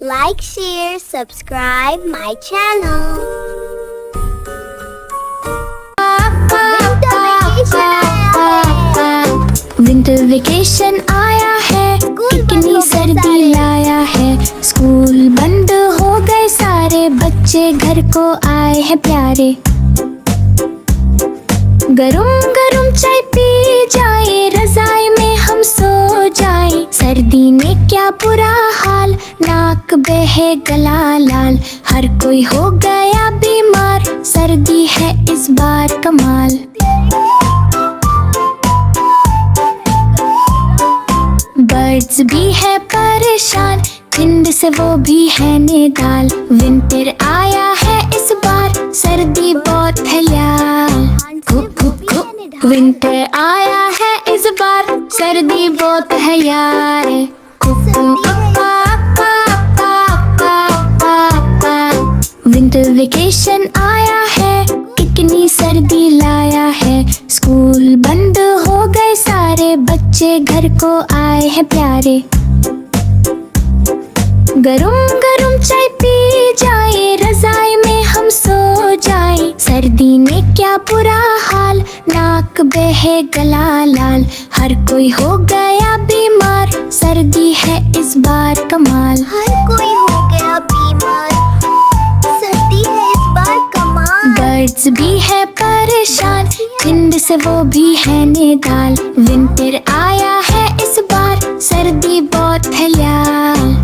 Like, share, subscribe my channel. Winter vacation आया है, कितनी सर्दी लाया है। स्कूल बंद हो गए सारे, बच्चे घर को आए हैं प्यारे। गरम गरम चाय पी जाए, रजाई में हम सो जाए। सर्दी ने क्या बुरा हाल, नाक बहे गला लाल। हर कोई हो गया बीमार, सर्दी है इस बार कमाल। बर्ड्स भी है परेशान, ठंड से वो भी है निडाल। विंटर आया है इस बार, सर्दी बहुत है यार। विंटर आया है इस बार, सर्दी बहुत है यार। विंटर वेकेशन आया है, कितनी सर्दी लाया है। स्कूल बंद हो गए सारे, बच्चे घर को आए हैं प्यारे। गरम गरम चाय पी जाए, रजाई में हम सो जाए। सर्दी ने क्या बुरा हाल, नाक बहे गला लाल। हर कोई हो गया बीमार, सर्दी है इस बार कमाल। हर कोई हो गया बीमार, सर्दी है इस बार कमाल। बर्ड्स भी है परेशान, ठंड से वो भी है निडाल। विंटर आया है इस बार, सर्दी बहुत है यार।